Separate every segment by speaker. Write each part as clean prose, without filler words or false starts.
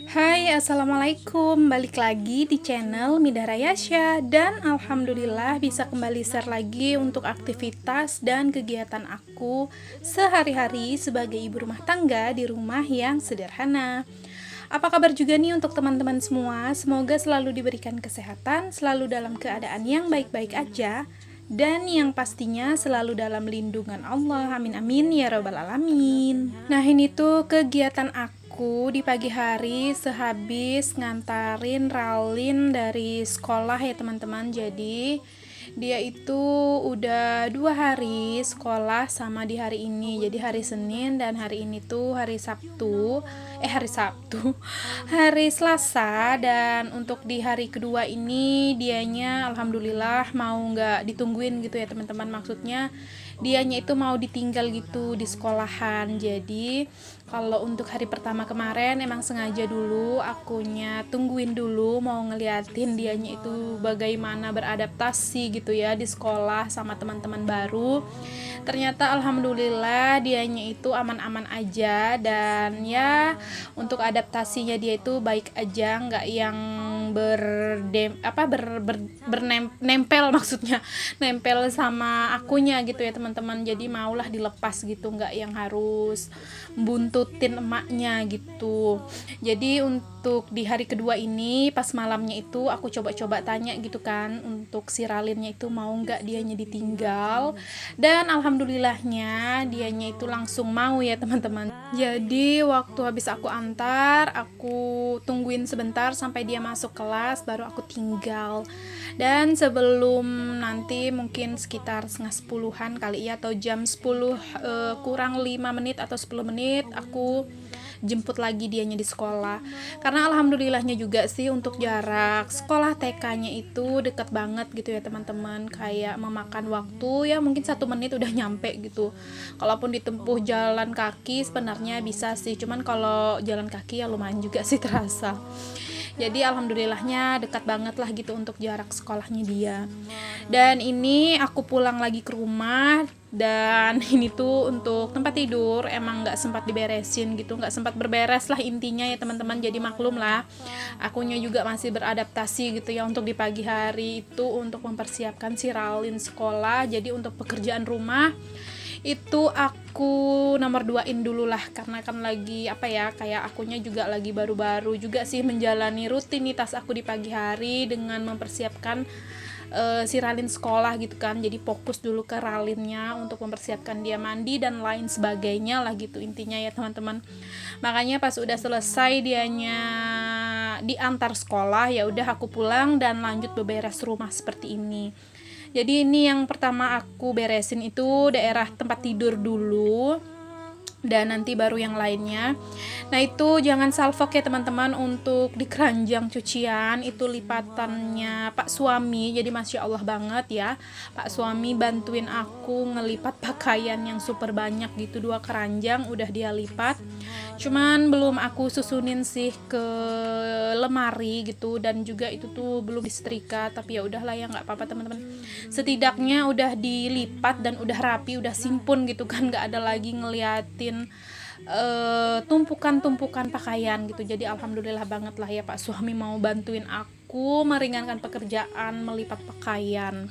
Speaker 1: Hai, assalamualaikum. Balik lagi di channel Midah Rayasya. Dan alhamdulillah bisa kembali share lagi untuk aktivitas dan kegiatan aku sehari-hari sebagai ibu rumah tangga di rumah yang sederhana. Apa kabar juga nih untuk teman-teman semua? Semoga selalu diberikan kesehatan, selalu dalam keadaan yang baik-baik aja, dan yang pastinya selalu dalam lindungan Allah. Amin amin ya robbal alamin. Nah, ini tuh kegiatan aku di pagi hari sehabis ngantarin Ralin dari sekolah ya teman-teman. Jadi dia itu udah 2 hari sekolah sama di hari ini. Jadi hari Senin dan hari ini tuh hari Selasa. Dan untuk di hari kedua ini dianya alhamdulillah mau nggak ditungguin gitu ya teman-teman. Maksudnya dianya itu mau ditinggal gitu di sekolahan. Jadi kalau untuk hari pertama kemarin emang sengaja dulu akunya tungguin dulu mau ngeliatin dianya itu bagaimana beradaptasi gitu ya di sekolah sama teman-teman baru. Ternyata alhamdulillah dianya itu aman-aman aja, dan ya untuk adaptasinya dia itu baik aja, nggak yang nempel maksudnya nempel sama akunya gitu ya teman-teman. Jadi maulah dilepas gitu, nggak yang harus buntutin emaknya gitu. Jadi untuk di hari kedua ini pas malamnya itu aku coba-coba tanya gitu kan untuk si Ralinnya itu mau nggak dianya ditinggal, dan alhamdulillahnya dianya itu langsung mau ya teman-teman. Jadi waktu habis aku antar, aku tungguin sebentar sampai dia masuk kelas baru aku tinggal. Dan sebelum nanti mungkin sekitar setengah 10-an kali ya, atau jam 10 kurang 5 menit atau 10 menit aku jemput lagi dianya di sekolah. Karena alhamdulillahnya juga sih untuk jarak sekolah TK-nya itu deket banget gitu ya teman-teman. Kayak memakan waktu ya mungkin 1 menit udah nyampe gitu. Kalaupun ditempuh jalan kaki sebenarnya bisa sih, cuman kalau jalan kaki ya lumayan juga sih terasa. Jadi alhamdulillahnya dekat banget lah gitu untuk jarak sekolahnya dia. Dan ini aku pulang lagi ke rumah, dan ini tuh untuk tempat tidur emang nggak sempat diberesin gitu, nggak sempat berberes lah intinya ya teman-teman. Jadi maklum lah, akunya juga masih beradaptasi gitu ya untuk di pagi hari itu untuk mempersiapkan si Ralin sekolah. Jadi untuk pekerjaan rumah itu aku nomor duain dulu lah, karena kan lagi kayak akunya juga lagi baru-baru juga sih menjalani rutinitas aku di pagi hari dengan mempersiapkan si Ralin sekolah gitu kan. Jadi fokus dulu ke Ralinnya untuk mempersiapkan dia mandi dan lain sebagainya lah gitu intinya ya teman-teman. Makanya pas udah selesai dianya diantar sekolah, ya udah aku pulang dan lanjut beberes rumah seperti ini. Jadi ini yang pertama aku beresin itu daerah tempat tidur dulu, dan nanti baru yang lainnya. Nah itu jangan salfok ya teman-teman, untuk di keranjang cucian itu lipatannya Pak suami. Jadi masya Allah banget ya, Pak suami bantuin aku ngelipat pakaian yang super banyak gitu, 2 keranjang udah dia lipat. Cuman belum aku susunin sih ke lemari gitu, dan juga itu tuh belum disetrika. Tapi ya udahlah ya, nggak apa-apa teman-teman, setidaknya udah dilipat dan udah rapi, udah simpun gitu kan, nggak ada lagi ngeliatin tumpukan-tumpukan pakaian gitu. Jadi alhamdulillah banget lah ya Pak suami mau bantuin aku meringankan pekerjaan melipat pakaian.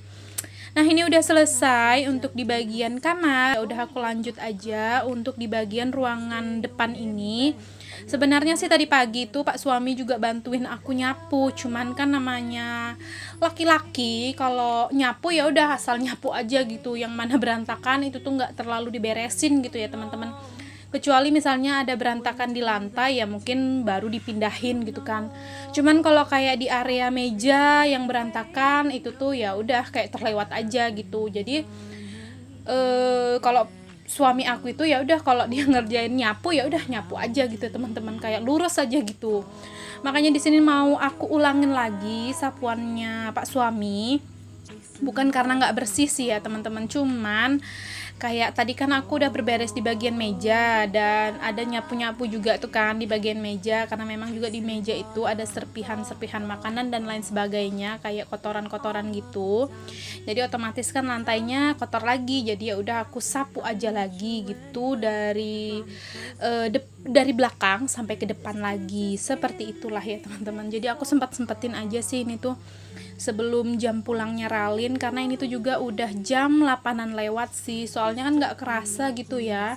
Speaker 1: Nah ini udah selesai untuk di bagian kamar. Udah aku lanjut aja untuk di bagian ruangan depan ini. Sebenarnya sih tadi pagi tuh Pak suami juga bantuin aku nyapu, cuman kan namanya laki-laki kalau nyapu ya udah asal nyapu aja gitu, yang mana berantakan itu tuh nggak terlalu diberesin gitu ya teman-teman. Kecuali misalnya ada berantakan di lantai ya mungkin baru dipindahin gitu kan. Cuman kalau kayak di area meja yang berantakan itu tuh ya udah kayak terlewat aja gitu. Jadi kalau suami aku itu ya udah kalau dia ngerjain nyapu ya udah nyapu aja gitu teman-teman, kayak lurus aja gitu. Makanya di sini mau aku ulangin lagi sapuannya Pak suami, bukan karena nggak bersih sih ya teman-teman, cuman kayak tadi kan aku udah berberes di bagian meja dan ada nyapu-nyapu juga tuh kan di bagian meja, karena memang juga di meja itu ada serpihan-serpihan makanan dan lain sebagainya kayak kotoran-kotoran gitu. Jadi otomatis kan lantainya kotor lagi, jadi ya udah aku sapu aja lagi gitu dari belakang sampai ke depan lagi, seperti itulah ya teman-teman. Jadi aku sempetin aja sih ini tuh sebelum jam pulangnya Ralin, karena ini tuh juga udah jam 8-an lewat sih, soalnya kan nggak kerasa gitu ya,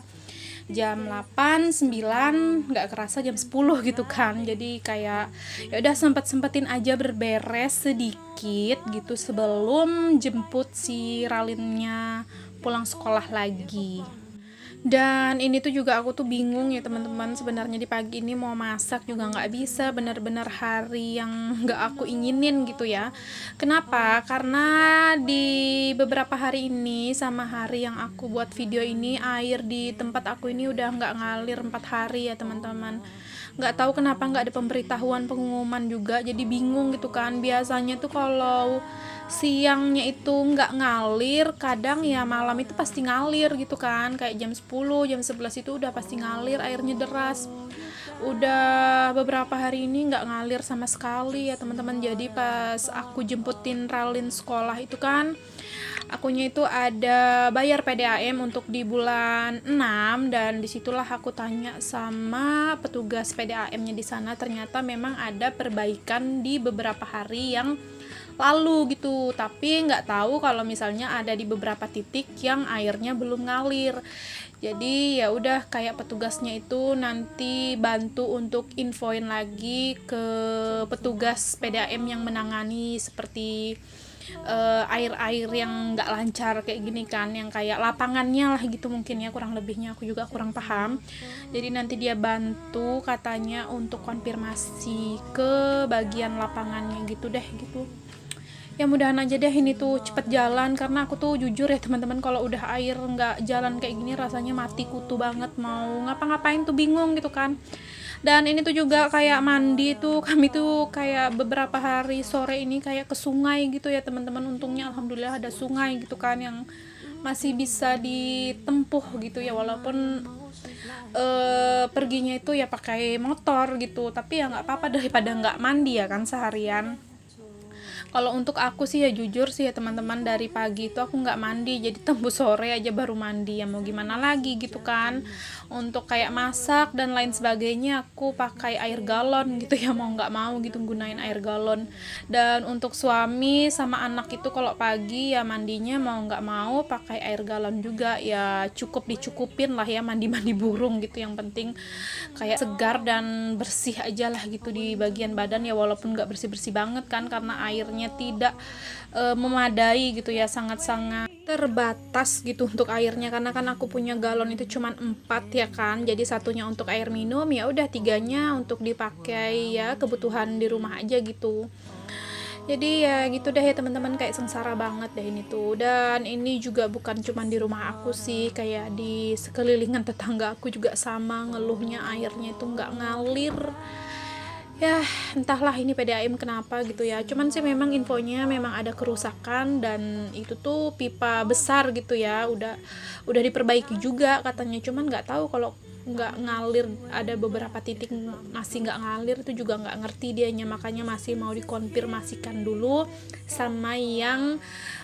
Speaker 1: jam 8, 9 nggak kerasa jam 10 gitu kan. Jadi kayak ya udah sempetin aja berberes sedikit gitu sebelum jemput si Ralinnya pulang sekolah lagi. Dan ini tuh juga aku tuh bingung ya teman-teman, sebenarnya di pagi ini mau masak juga nggak bisa, benar-benar hari yang nggak aku inginin gitu ya. Kenapa? Karena di beberapa hari ini sama hari yang aku buat video ini, air di tempat aku ini udah nggak ngalir 4 hari ya teman-teman. Nggak tahu kenapa nggak ada pemberitahuan pengumuman juga, jadi bingung gitu kan. Biasanya tuh kalau siangnya itu nggak ngalir, kadang ya malam itu pasti ngalir gitu kan, kayak jam 10, jam 11 itu udah pasti ngalir airnya deras. Udah beberapa hari ini nggak ngalir sama sekali ya teman-teman. Jadi pas aku jemputin Ralin sekolah itu kan, akunya itu ada bayar PDAM untuk di bulan 6, dan disitulah aku tanya sama petugas PDAM-nya di sana, ternyata memang ada perbaikan di beberapa hari yang lalu gitu, tapi nggak tahu kalau misalnya ada di beberapa titik yang airnya belum ngalir. Jadi ya udah kayak petugasnya itu nanti bantu untuk infoin lagi ke petugas PDAM yang menangani seperti air-air yang nggak lancar kayak gini kan, yang kayak lapangannya lah gitu mungkin ya, kurang lebihnya aku juga kurang paham. Jadi nanti dia bantu katanya untuk konfirmasi ke bagian lapangannya gitu deh gitu. Ya mudahan aja deh ini tuh cepet jalan, karena aku tuh jujur ya teman-teman, kalau udah air nggak jalan kayak gini rasanya mati kutu banget, mau ngapa-ngapain tuh bingung gitu kan. Dan ini tuh juga kayak mandi tuh, kami tuh kayak beberapa hari sore ini kayak ke sungai gitu ya teman-teman. Untungnya alhamdulillah ada sungai gitu kan yang masih bisa ditempuh gitu ya, walaupun perginya itu ya pakai motor gitu, tapi ya nggak apa-apa daripada nggak mandi ya kan seharian. Kalau untuk aku sih ya jujur sih ya teman-teman, dari pagi itu aku nggak mandi, jadi tembus sore aja baru mandi, ya mau gimana lagi gitu kan. Untuk kayak masak dan lain sebagainya aku pakai air galon gitu ya, mau nggak mau gitu gunain air galon. Dan untuk suami sama anak itu kalau pagi ya mandinya mau nggak mau pakai air galon juga, ya cukup dicukupin lah ya mandi-mandi burung gitu, yang penting kayak segar dan bersih aja lah gitu di bagian badan ya, walaupun nggak bersih-bersih banget kan karena airnya tidak memadai gitu ya, sangat-sangat terbatas gitu untuk airnya, karena kan aku punya galon itu cuman 4 ya kan, jadi satunya untuk air minum, ya udah 3-nya untuk dipakai ya kebutuhan di rumah aja gitu. Jadi ya gitu deh ya teman-teman, kayak sengsara banget deh ini tuh. Dan ini juga bukan cuman di rumah aku sih, kayak di sekelilingan tetangga aku juga sama, ngeluhnya airnya itu nggak ngalir. Ya entahlah ini PDAM kenapa gitu ya, cuman sih memang infonya memang ada kerusakan dan itu tuh pipa besar gitu ya, udah diperbaiki juga katanya, cuman nggak tahu kalau nggak ngalir, ada beberapa titik masih nggak ngalir, itu juga nggak ngerti dianya, makanya masih mau dikonfirmasikan dulu sama yang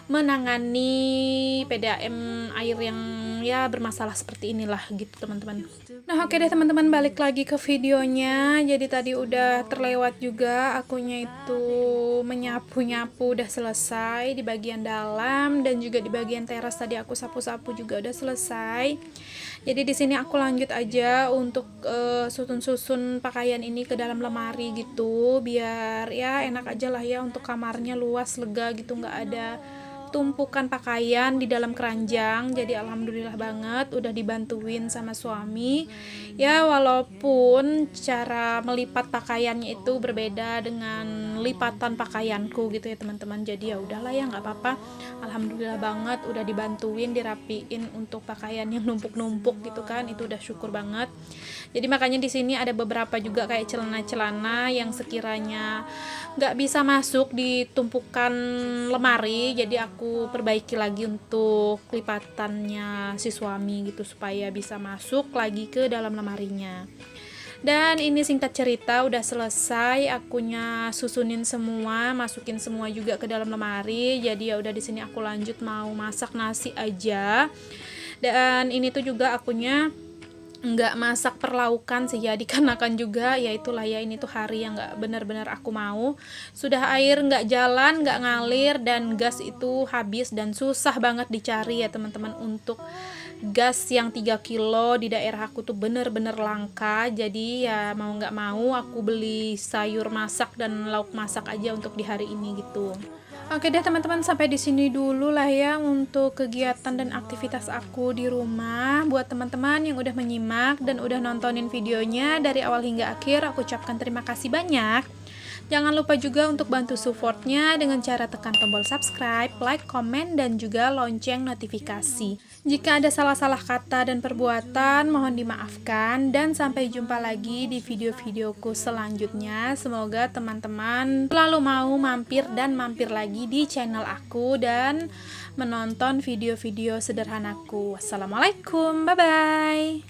Speaker 1: menangani PDAM air yang ya bermasalah seperti inilah gitu teman-teman. Nah oke deh teman-teman, balik lagi ke videonya. Jadi tadi udah terlewat juga, akunya itu menyapu-nyapu udah selesai di bagian dalam, dan juga di bagian teras tadi aku sapu-sapu juga udah selesai. Jadi di sini aku lanjut aja untuk susun-susun pakaian ini ke dalam lemari gitu, biar ya enak aja lah ya, untuk kamarnya luas lega gitu, nggak ada tumpukan pakaian di dalam keranjang. Jadi alhamdulillah banget udah dibantuin sama suami ya, walaupun cara melipat pakaiannya itu berbeda dengan lipatan pakaianku gitu ya teman-teman. Jadi ya udahlah ya, nggak apa-apa, alhamdulillah banget udah dibantuin dirapiin untuk pakaian yang numpuk-numpuk gitu kan, itu udah syukur banget. Jadi makanya di sini ada beberapa juga kayak celana-celana yang sekiranya nggak bisa masuk di tumpukan lemari, jadi aku perbaiki lagi untuk lipatannya si suami gitu supaya bisa masuk lagi ke dalam lemarinya. Dan ini singkat cerita udah selesai, akunya susunin semua, masukin semua juga ke dalam lemari. Jadi ya udah di sini aku lanjut mau masak nasi aja. Dan ini tuh juga akunya nggak masak perlaukan sih ya, dikarenakan juga ya itulah ya, ini tuh hari yang nggak benar-benar aku mau. Sudah air nggak jalan, nggak ngalir, dan gas itu habis dan susah banget dicari ya teman-teman. Untuk gas yang 3 kilo di daerah aku tuh bener-bener langka. Jadi ya mau nggak mau aku beli sayur masak dan lauk masak aja untuk di hari ini gitu. Oke deh teman-teman, sampai di sini dulu lah ya untuk kegiatan dan aktivitas aku di rumah. Buat teman-teman yang udah menyimak dan udah nontonin videonya dari awal hingga akhir, aku ucapkan terima kasih banyak. Jangan lupa juga untuk bantu supportnya dengan cara tekan tombol subscribe, like, komen, dan juga lonceng notifikasi. Jika ada salah-salah kata dan perbuatan, mohon dimaafkan, dan sampai jumpa lagi di video-videoku selanjutnya. Semoga teman-teman selalu mau mampir dan mampir lagi di channel aku dan menonton video-video sederhanaku. Wassalamualaikum, bye-bye.